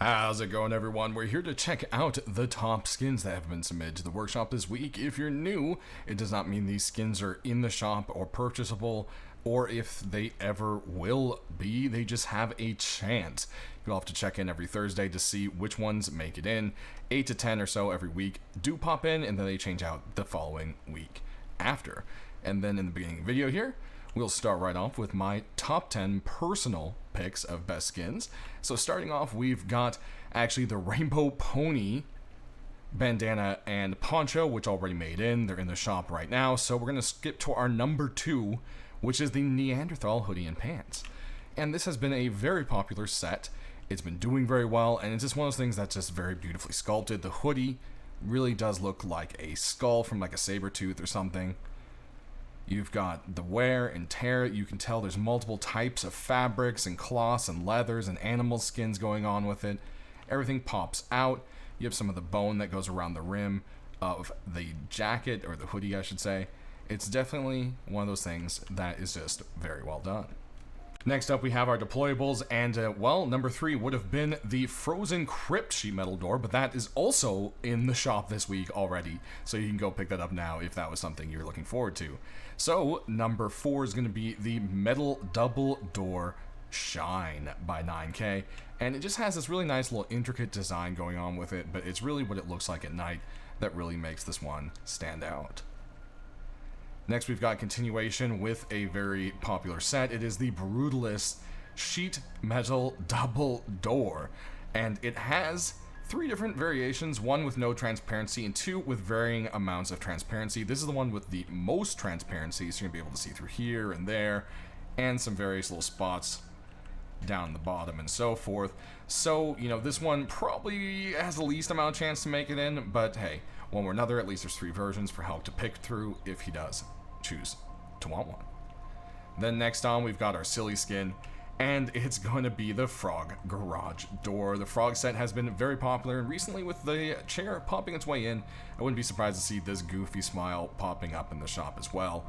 How's it going, everyone? We're here to check out the top skins that have been submitted to the workshop this week. If you're new, it does not mean these skins are in the shop or purchasable, or if they ever will be. They just have a chance. You'll have to check in every Thursday to see which ones make it in. 8 to 10 or so every week do pop in, and then they change out the following week after. And then in the beginning of the video here, we'll start right off with my top 10 personal picks of best skins. So starting off, we've got actually the Rainbow Pony bandana and poncho, which already made in. They're in the shop right now. So we're going to skip to our number 2, which is the Neanderthal hoodie and pants. And this has been a very popular set. It's been doing very well, and it's just one of those things that's just very beautifully sculpted. The hoodie really does look like a skull from like a saber tooth or something. You've got the wear and tear. You can tell there's multiple types of fabrics and cloths and leathers and animal skins going on with it. Everything pops out. You have some of the bone that goes around the rim of the jacket, or the hoodie I should say. It's definitely one of those things that is just very well done. Next up, we have our deployables, and well, number 3 would have been the Frozen Crypt sheet metal door, but that is also in the shop this week already, so you can go pick that up now if that was something you're looking forward to. So, number 4 is going to be the Metal Double Door Shine by 9K, and it just has this really nice little intricate design going on with it, but it's really what it looks like at night that really makes this one stand out. Next, we've got continuation with a very popular set. It is the Brutalist Sheet Metal Double Door, and it has 3 different variations, 1 with no transparency and 2 with varying amounts of transparency. This is the one with the most transparency, so you're going to be able to see through here and there, and some various little spots down the bottom and so forth. So, you know, this one probably has the least amount of chance to make it in, but hey, one or another, at least there's 3 versions for Hulk to pick through if he does choose to want one. Then next on, we've got our silly skin, and it's going to be the Frog Garage Door. The Frog set has been very popular, and recently with the chair popping its way in, I wouldn't be surprised to see this goofy smile popping up in the shop as well.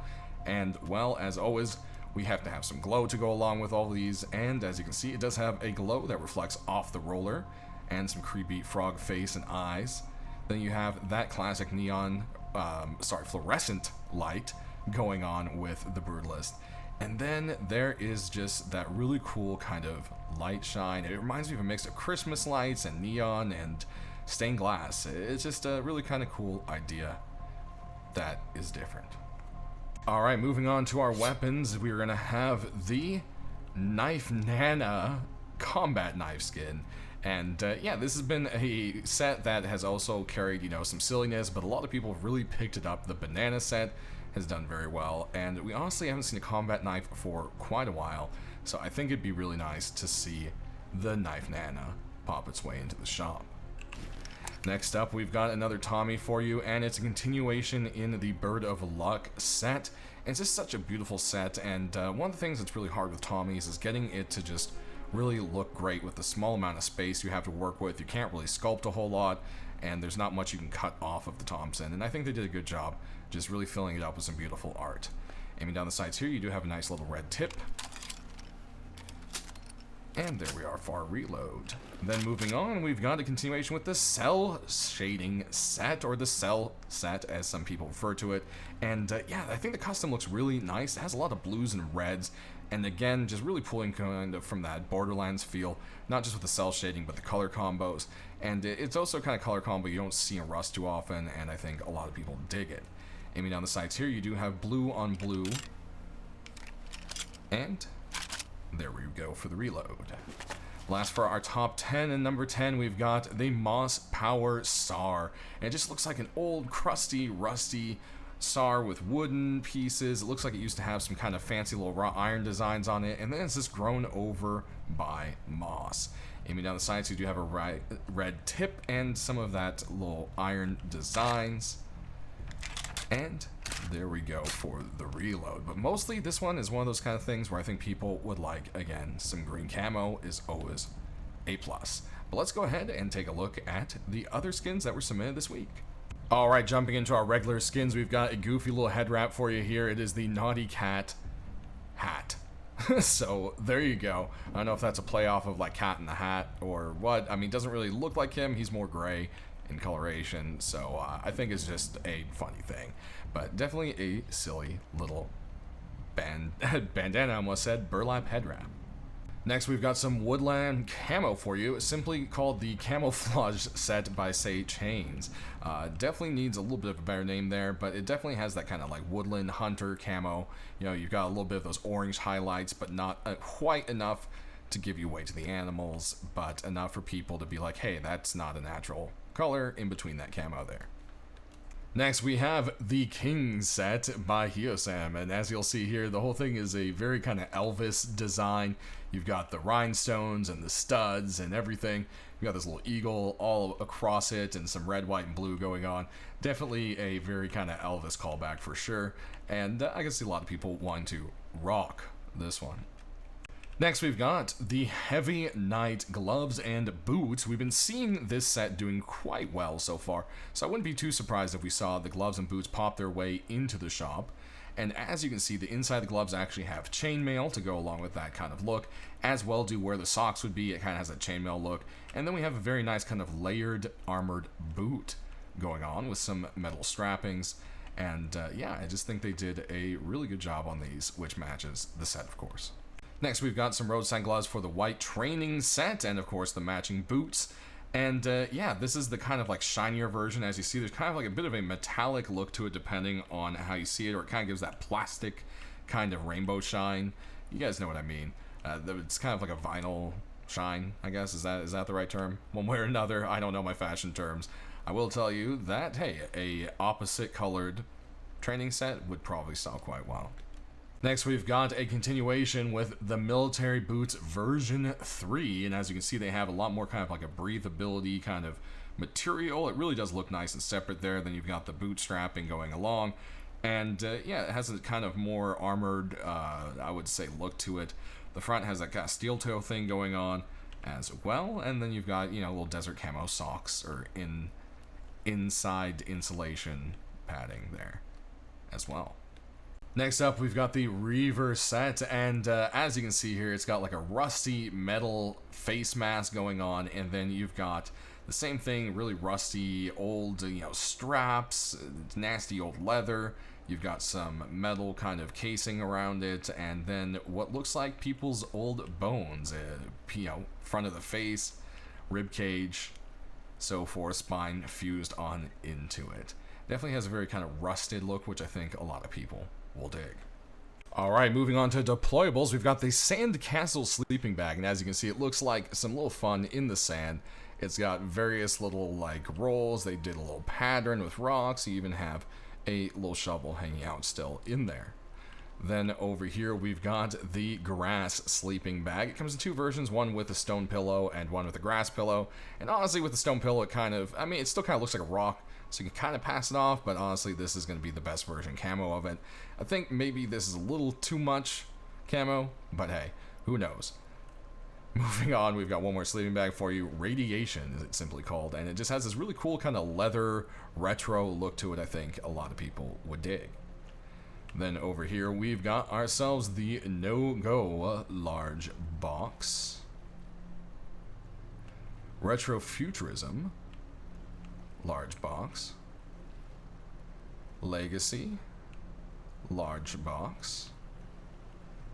And well, as always, we have to have some glow to go along with all these, and as you can see, it does have a glow that reflects off the roller, and some creepy frog face and eyes. Then you have that classic neon, fluorescent light going on with the Brutalist. And then there is just that really cool kind of light shine. It reminds me of a mix of Christmas lights and neon and stained glass. It's just a really kind of cool idea that is different. Alright, moving on to our weapons, we're going to have the Knife Nana combat knife skin. And yeah, this has been a set that has also carried, you know, some silliness, but a lot of people have really picked it up. The banana set has done very well, and we honestly haven't seen a combat knife for quite a while, so I think it'd be really nice to see the Knife Nana pop its way into the shop. Next up, we've got another Tommy for you, and it's a continuation in the Bird of Luck set. It's just such a beautiful set, and one of the things that's really hard with Tommies is getting it to just really look great with the small amount of space you have to work with. You can't really sculpt a whole lot, and there's not much you can cut off of the Thompson, and I think they did a good job just really filling it up with some beautiful art. Aiming down the sides here, you do have a nice little red tip. And there we are for our reload. Then moving on, we've got a continuation with the Cell Shading set, or the Cell set as some people refer to it. And yeah, I think the custom looks really nice. It has a lot of blues and reds, and again, just really pulling kind of from that Borderlands feel, not just with the cell shading, but the color combos. And it's also kind of color combo you don't see in Rust too often, and I think a lot of people dig it. Aiming down the sides here, you do have blue on blue. And there we go for the reload. Last for our top 10, and number 10, we've got the Moss Power SAR. And it just looks like an old, crusty, rusty SAR with wooden pieces. It looks like it used to have some kind of fancy little wrought iron designs on it, and then it's just grown over by moss. Aiming down the sides, you do have a red tip and some of that little iron designs. And there we go for the reload. But mostly this one is one of those kind of things where I think people would like, again, some green camo is always a plus. But let's go ahead and take a look at the other skins that were submitted this week. Alright, jumping into our regular skins, we've got a goofy little head wrap for you here. It is the Naughty Cat hat. So there you go. I don't know if that's a play off of like Cat in the Hat or what. I mean, doesn't really look like him. He's more gray in coloration, so I think it's just a funny thing. But definitely a silly little bandana, I almost said, burlap head wrap. Next, we've got some woodland camo for you, simply called the Camouflage Set by Say Chains. Definitely needs a little bit of a better name there, but it definitely has that kind of like woodland hunter camo. You know, you've got a little bit of those orange highlights, but not quite enough to give you away to the animals, but enough for people to be like, hey, that's not a natural color in between that camo there. Next, we have the King set by Hiosam, and as you'll see here, the whole thing is a very kind of Elvis design. You've got the rhinestones and the studs and everything. You've got this little eagle all across it and some red, white, and blue going on. Definitely a very kind of Elvis callback for sure, and I can see a lot of people wanting to rock this one. Next, we've got the Heavy Knight gloves and boots. We've been seeing this set doing quite well so far, so I wouldn't be too surprised if we saw the gloves and boots pop their way into the shop. And as you can see, the inside of the gloves actually have chainmail to go along with that kind of look, as well do where the socks would be. It kind of has a chainmail look. And then we have a very nice kind of layered armored boot going on with some metal strappings. And yeah, I just think they did a really good job on these, which matches the set, of course. Next, we've got some roadside gloves for the white training set, and of course the matching boots. And yeah, this is the kind of like shinier version. As you see, there's kind of like a bit of a metallic look to it depending on how you see it, or it kind of gives that plastic kind of rainbow shine. You guys know what I mean. It's kind of like a vinyl shine, I guess. Is that the right term? One way or another, I don't know my fashion terms. I will tell you that, hey, a opposite colored training set would probably sell quite well. Next, we've got a continuation with the Military Boots version 3, and as you can see, they have a lot more kind of like a breathability kind of material. It really does look nice and separate there. Then you've got the boot strapping going along, and yeah, it has a kind of more armored, I would say, look to it. The front has that kind of steel toe thing going on as well, and then you've got, you know, little desert camo socks or inside insulation padding there as well. Next up, we've got the Reaver set, and as you can see here, it's got like a rusty metal face mask going on, and then you've got the same thing, really rusty old, you know, straps, nasty old leather. You've got some metal kind of casing around it, and then what looks like people's old bones, you know, front of the face, rib cage, so forth, spine fused on into it. Definitely has a very kind of rusted look, which I think a lot of people will dig. Alright, moving on to deployables, we've got the Sandcastle sleeping bag, and as you can see, it looks like some little fun in the sand. It's got various little like rolls. They did a little pattern with rocks. You even have a little shovel hanging out still in there. Then over here we've got the grass sleeping bag. It comes in two versions, one with a stone pillow and one with a grass pillow. And honestly, with the stone pillow, it kind of, I mean, it still kind of looks like a rock, so you can kind of pass it off, but honestly, this is going to be the best version camo of it. I think maybe this is a little too much camo, but hey, who knows. Moving on, we've got one more sleeping bag for you. Radiation is it simply called, and it just has this really cool kind of leather retro look to it. I think a lot of people would dig. Then over here, we've got ourselves the No-Go large box. Retrofuturism large box. Legacy large box.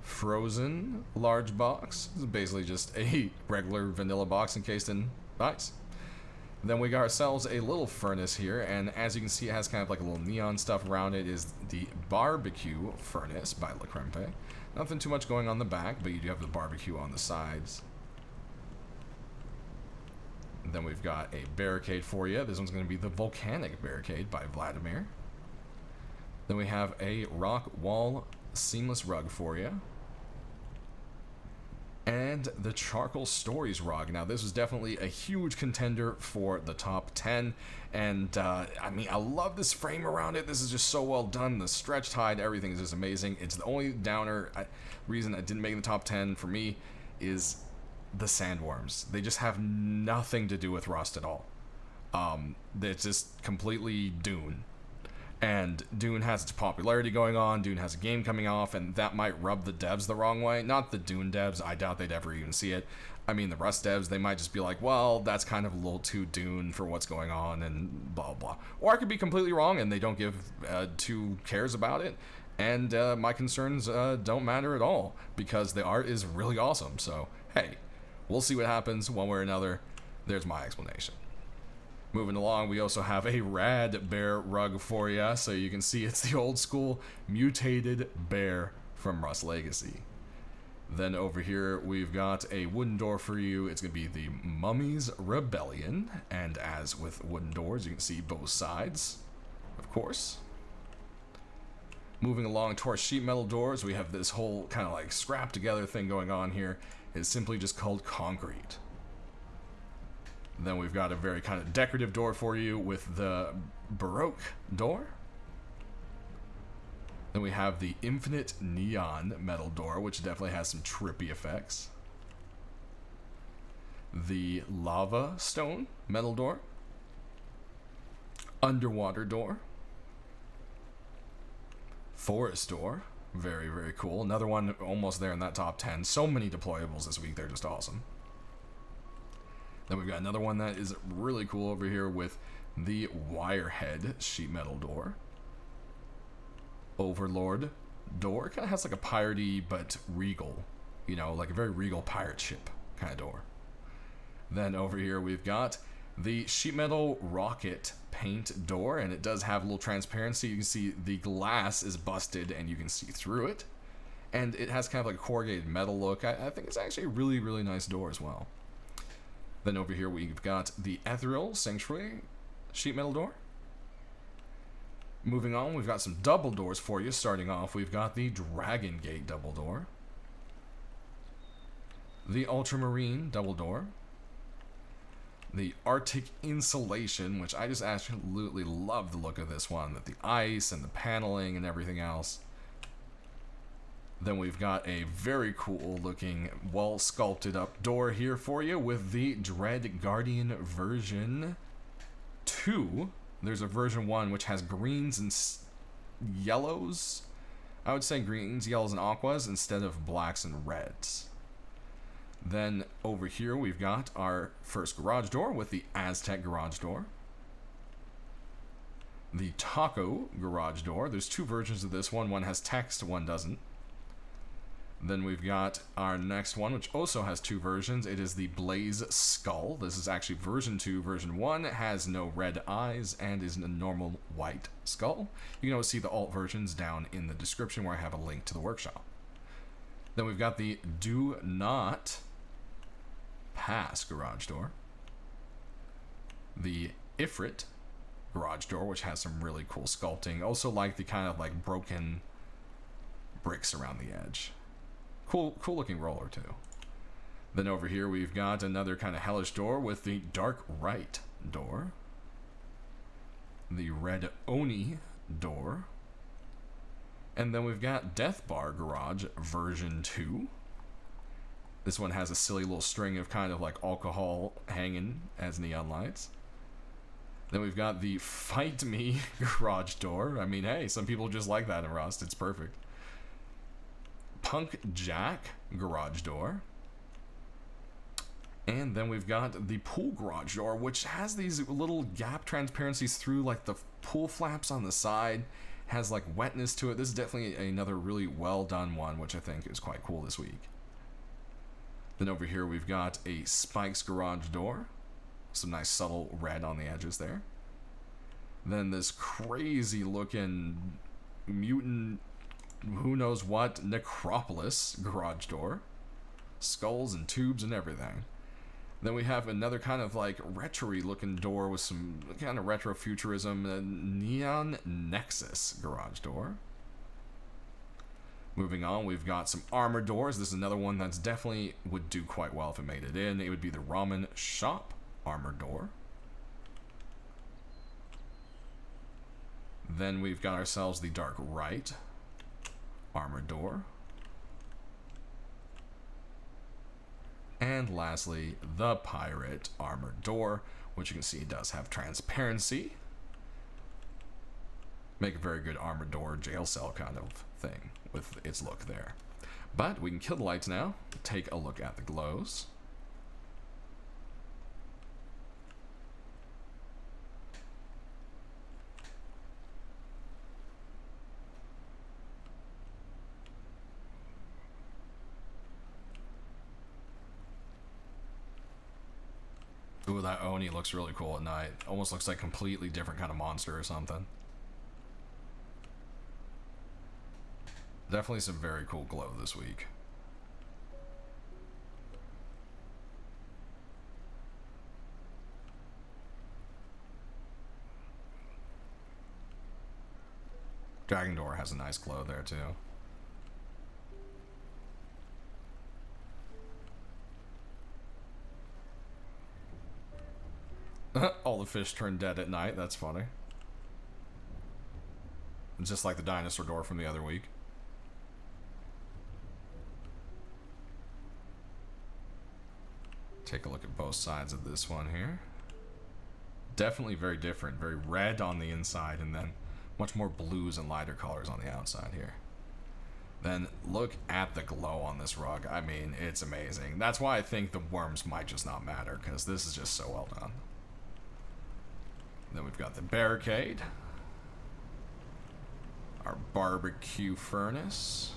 Frozen large box. This is basically just a regular vanilla box encased in ice. Then we got ourselves a little furnace here, and as you can see, it has kind of like a little neon stuff around it. Is the barbecue furnace by La Crempe. Nothing too much going on the back, but you do have the barbecue on the sides. And then we've got a barricade for you. This one's going to be the volcanic barricade by Vladimir. Then we have a rock wall seamless rug for you. And the Charcoal Stories rug. Now, this was definitely a huge contender for the top 10. And, I mean, I love this frame around it. This is just so well done. The stretched hide, everything is just amazing. It's the only reason I didn't make the top 10 for me is the sandworms. They just have nothing to do with rust at all. It's just completely Dune. And Dune has its popularity going on, Dune has a game coming off, and that might rub the devs the wrong way. Not the Dune devs, I doubt they'd ever even see it. I mean, the Rust devs, they might just be like, well, that's kind of a little too Dune for what's going on, and blah, blah. Or I could be completely wrong, and they don't give two cares about it, and my concerns don't matter at all, because the art is really awesome. So, hey, we'll see what happens one way or another. There's my explanation. Moving along, we also have a rad bear rug for you, so you can see it's the old school mutated bear from Rust Legacy. Then over here, we've got a wooden door for you. It's going to be the Mummy's Rebellion, and as with wooden doors, you can see both sides, of course. Moving along to our sheet metal doors, we have this whole kind of like scrap together thing going on here. It's simply just called concrete. Then we've got a very kind of decorative door for you with the Baroque door. Then we have the Infinite Neon metal door, which definitely has some trippy effects. The Lava Stone metal door. Underwater door. Forest door. Very, very cool. Another one almost there in that top 10. So many deployables this week, they're just awesome. Then we've got another one that is really cool over here with the Wirehead sheet metal door. Overlord door. Kind of has like a piratey but regal. You know, like a very regal pirate ship kind of door. Then over here we've got the sheet metal rocket paint door, and it does have a little transparency. You can see the glass is busted and you can see through it. And it has kind of like a corrugated metal look. I think it's actually a really, really nice door as well. Then over here we've got the Ethereal Sanctuary sheet metal door. Moving on, we've got some double doors for you. Starting off, we've got the Dragon Gate double door. The Ultramarine double door. The Arctic Insulation, which I just absolutely love the look of this one. With the ice and the paneling and everything else. Then we've got a very cool looking, well sculpted up door here for you with the Dread Guardian version 2. There's a version 1 which has greens and yellows. I would say greens, yellows, and aquas instead of blacks and reds. Then over here we've got our first garage door with the Aztec garage door. The Taco garage door. There's two versions of this one. One has text, one doesn't. Then we've got our next one, which also has two versions. It is the Blaze Skull. This is actually version 2. Version 1 has no red eyes and is a normal white skull. You can always see the alt versions down in the description where I have a link to the workshop. Then we've got the Do Not Pass garage door. The Ifrit garage door, which has some really cool sculpting. Also like the kind of like broken bricks around the edge. Cool looking roller too. Then over here we've got another kind of hellish door with the Dark Right door. The Red Oni door. And then we've got Death Bar Garage version 2. This one has a silly little string of kind of like alcohol hanging as neon lights. Then we've got the Fight Me garage door. I mean, hey, some people just like that in Rust. It's perfect. Punk Jack garage door. And then we've got the pool garage door, which has these little gap transparencies through like the pool flaps on the side. Has like wetness to it. This is definitely another really well done one, which I think is quite cool this week. Then over here we've got a Spikes garage door. Some nice subtle red on the edges there. Then this crazy looking mutant who knows what Necropolis garage door. Skulls and tubes and everything. Then we have another kind of like retro-y looking door with some kind of retro futurism. Neon Nexus garage door. Moving on, we've got some armor doors. This is another one that's definitely would do quite well if it made it in. It would be the Ramen Shop armor door. Then we've got ourselves the Dark Right armor door. And lastly, the Pirate armor door, which you can see does have transparency. make a very good armored door jail cell kind of thing with its look there. But we can kill the lights now, take a look at the glows. Ooh, that Oni looks really cool at night. Almost looks like a completely different kind of monster or something. Definitely some very cool glow this week. Dragon Door has a nice glow there too. All the fish turn dead at night. That's funny. Just like the dinosaur door from the other week. Take a look at both sides of this one here. Definitely very different. Very red on the inside and then much more blues and lighter colors on the outside here. Then look at the glow on this rug. I mean, it's amazing. That's why I think the worms might just not matter, because this is just so well done. Then we've got the barricade, our barbecue furnace,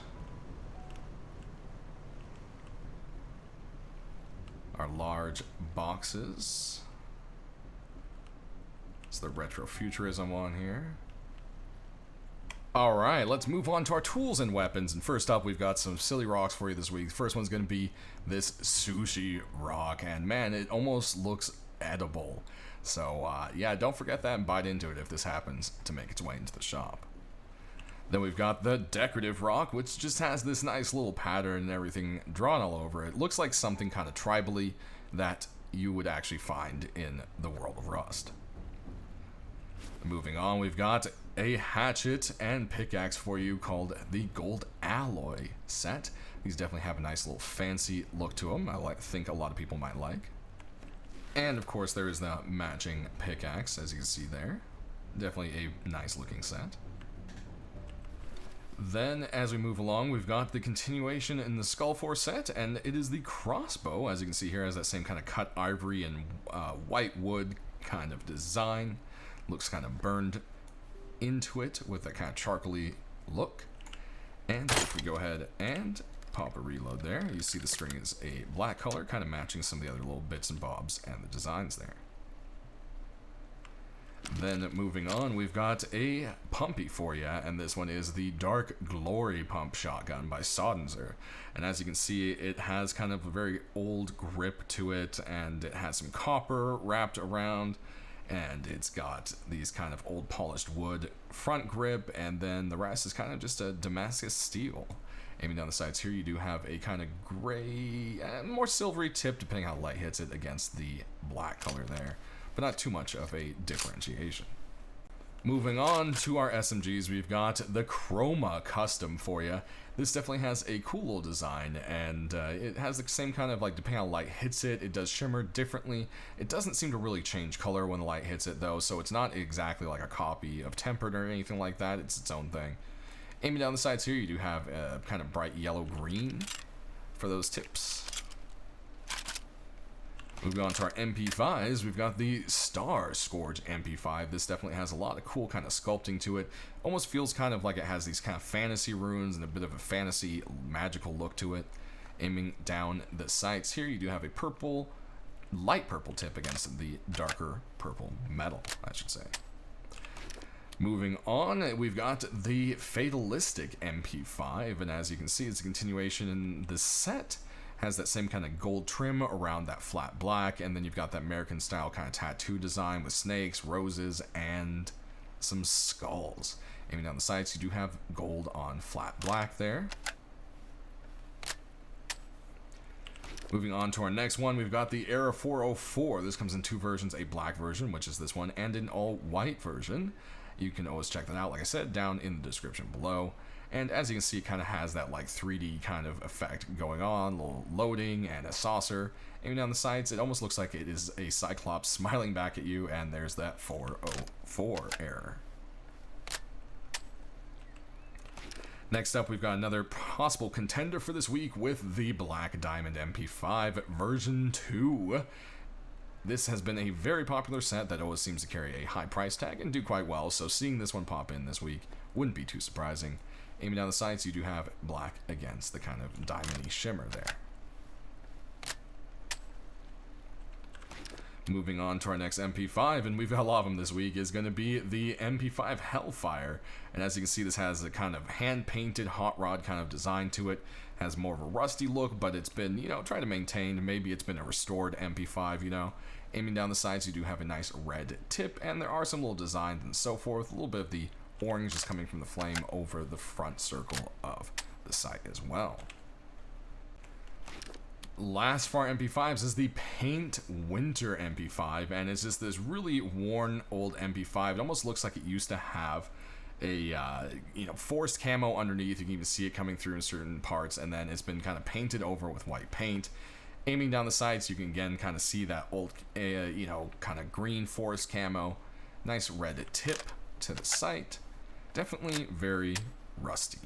our large boxes. It's the retrofuturism one here. Alright, let's move on to our tools and weapons. And first up, we've got some silly rocks for you this week. The first one's going to be this sushi rock. And man, it almost looks edible. So yeah, don't forget that and bite into it if this happens to make its way into the shop. Then we've got the decorative rock, which just has this nice little pattern and everything drawn all over it. Looks like something kind of tribally that you would actually find in the world of Rust. Moving on, we've got a hatchet and pickaxe for you called the Gold Alloy set. These definitely have a nice little fancy look to them. I think a lot of people might like. And of course there is the matching pickaxe, as you can see there. Definitely a nice looking set. Then as we move along, we've got the continuation in the Skull Force set, and it is the crossbow. As you can see here, has that same kind of cut ivory and white wood kind of design. Looks kind of burned into it with a kind of charcoaly look. And if we go ahead and pop a reload there, you see the string is a black color, kind of matching some of the other little bits and bobs and the designs there. Then moving on, we've got a pumpy for you, and this one is the Dark Glory Pump Shotgun by Saudenzer. And as you can see, it has kind of a very old grip to it, and it has some copper wrapped around, and it's got these kind of old polished wood front grip, and then the rest is kind of just a Damascus steel. Aiming down the sides here, you do have a kind of gray, more silvery tip, depending how light hits it against the black color there, but not too much of a differentiation. Moving on to our SMGs, we've got the Chroma Custom for you. This definitely has a cool little design, and it has the same kind of, like, depending on how light hits it, it does shimmer differently. It doesn't seem to really change color when the light hits it, though, so it's not exactly like a copy of Tempered or anything like that. It's its own thing. Aiming down the sides here, you do have a kind of bright yellow-green for those tips. Moving on to our MP5s, we've got the Star Scourge MP5. This definitely has a lot of cool kind of sculpting to it. Almost feels kind of like it has these kind of fantasy runes and a bit of a fantasy magical look to it. Aiming down the sights here, you do have a purple, light purple tip against the darker purple metal, I should say. Moving on, we've got the Fatalistic MP5, and as you can see, it's a continuation in the set. Has that same kind of gold trim around that flat black, and then you've got that American style kind of tattoo design with snakes, roses, and some skulls. Aiming down the sights, you do have gold on flat black there. Moving on to our next one, we've got the Era 404. This comes in two versions, a black version, which is this one, and an all-white version. You can always check that out, like I said, down in the description below. And as you can see, it kind of has that like 3D kind of effect going on, a little loading and a saucer. Aiming down the sights, it almost looks like it is a Cyclops smiling back at you, and there's that 404 error. Next up, we've got another possible contender for this week with the Black Diamond MP5 version 2. This has been a very popular set that always seems to carry a high price tag and do quite well, so seeing this one pop in this week wouldn't be too surprising. Aiming down the sights, you do have black against the kind of diamond-y shimmer there. Moving on to our next MP5, and we've got a lot of them this week, is going to be the MP5 Hellfire. And as you can see, this has a kind of hand-painted hot rod kind of design to it. Has more of a rusty look, but it's been, trying to maintain. Maybe it's been a restored MP5, Aiming down the sides, you do have a nice red tip, and there are some little designs and so forth. A little bit of the orange is coming from the flame over the front circle of the sight as well. Last for our MP5s is the Paint Winter MP5, and it's just this really worn old MP5. It almost looks like it used to have a forced camo underneath. You can even see it coming through in certain parts, and then it's been kind of painted over with white paint. Aiming down the sides, you can again kind of see that old kind of green forest camo. Nice red tip to the sight. Definitely very rusty.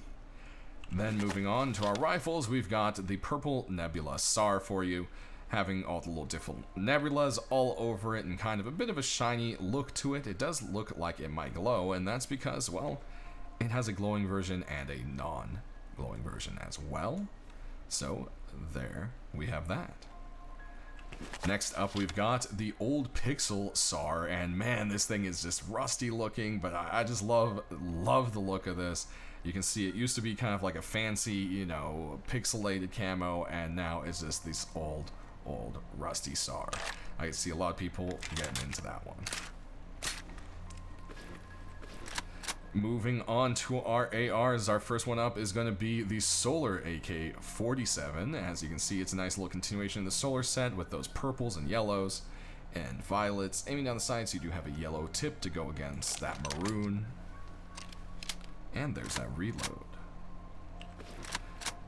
Then moving on to our rifles, we've got the Purple Nebula SAR for you, having all the little different nebulas all over it and kind of a bit of a shiny look to it. It does look like it might glow, and that's because, well, it has a glowing version and a non-glowing version as well. So there we have that. Next up, we've got the Old Pixel SAR, and man, this thing is just rusty looking, but I just love the look of this. You can see it used to be kind of like a fancy, pixelated camo, and now it's just this old rusty SAR. I can see a lot of people getting into that one. Moving on to our ARs, our first one up is going to be the Solar AK-47. As you can see, it's a nice little continuation of the Solar set with those purples and yellows and violets. Aiming down the sides, you do have a yellow tip to go against that maroon. And there's that reload.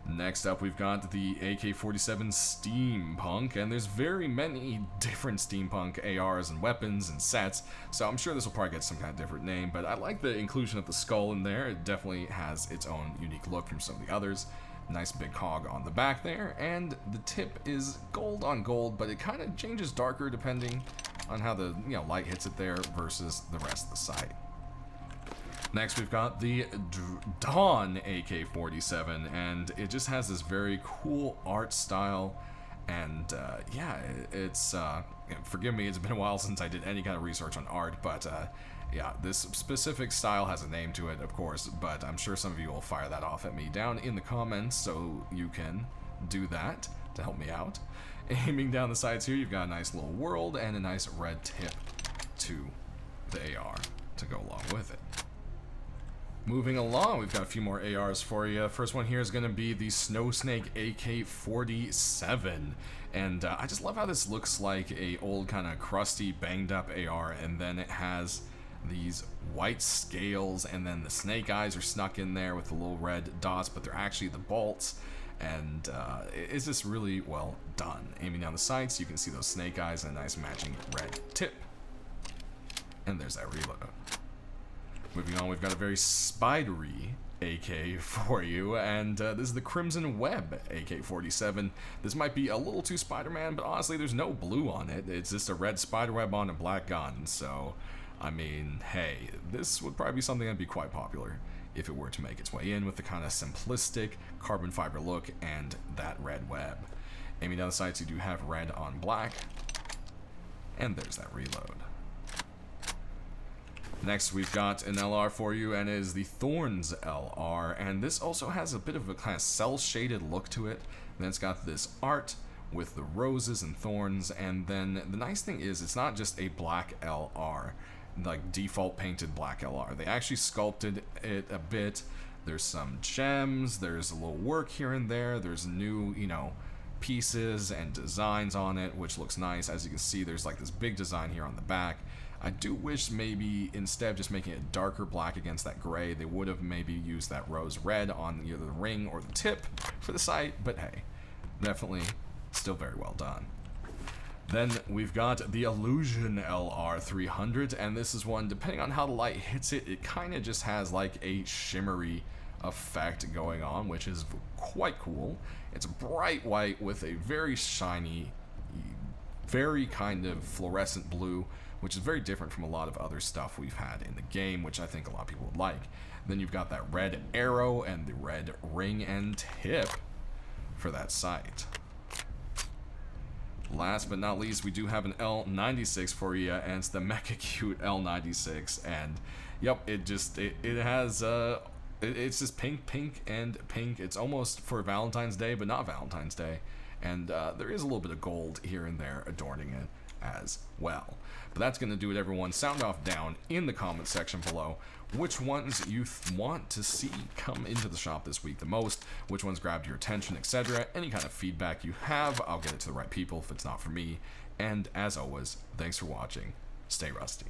Next up, we've got the AK-47 Steampunk, and there's very many different Steampunk ARs and weapons and sets, so I'm sure this will probably get some kind of different name, but I like the inclusion of the skull in there. It definitely has its own unique look from some of the others. Nice big hog on the back there, and the tip is gold on gold, but it kind of changes darker depending on how the light hits it there versus the rest of the sight. Next, we've got the Dawn AK-47, and it just has this very cool art style, and it's forgive me, it's been a while since I did any kind of research on art, but this specific style has a name to it, of course, but I'm sure some of you will fire that off at me down in the comments, so you can do that to help me out. Aiming down the sides here, you've got a nice little world and a nice red tip to the AR to go along with it. Moving along, we've got a few more ARs for you. First one here is going to be the Snow Snake AK-47, and I just love how this looks like a old kind of crusty, banged up AR, and then it has these white scales, and then the snake eyes are snuck in there with the little red dots, but they're actually the bolts, and it's just really well done. Aiming down the sights, you can see those snake eyes and a nice matching red tip, and there's that reload. Moving on, we've got a very spidery AK for you, and this is the Crimson Web AK-47. This might be a little too Spider-Man, but honestly, there's no blue on it. It's just a red spiderweb on a black gun, so, I mean, hey, this would probably be something that'd be quite popular if it were to make its way in with the kind of simplistic carbon fiber look and that red web. Aiming down the sights, you do have red on black, and there's that reload. Next, we've got an LR for you, and it is the Thorns LR, and this also has a bit of a kind of cel-shaded look to it. And then it's got this art with the roses and thorns, and then the nice thing is it's not just a black LR, like default painted black LR. They actually sculpted it a bit. There's some gems, there's a little work here and there, there's new, pieces and designs on it, which looks nice. As you can see, there's like this big design here on the back. I do wish maybe instead of just making it darker black against that gray, they would have maybe used that rose red on either the ring or the tip for the sight, but hey, definitely still very well done. Then we've got the Illusion LR300, and this is one, depending on how the light hits it, it kind of just has like a shimmery effect going on, which is quite cool. It's bright white with a very shiny, very kind of fluorescent blue, which is very different from a lot of other stuff we've had in the game, which I think a lot of people would like. Then you've got that red arrow and the red ring and tip for that sight. Last but not least, we do have an L96 for you, and it's the Mecha Cute L96. And yep, it has it's just pink and pink. It's almost for Valentine's Day, but not Valentine's Day. And there is a little bit of gold here and there adorning it as well. But that's going to do it, everyone. Sound off down in the comment section below which ones you want to see come into the shop this week the most, which ones grabbed your attention, etc. Any kind of feedback you have, I'll get it to the right people if it's not for me. And as always, thanks for watching. Stay rusty.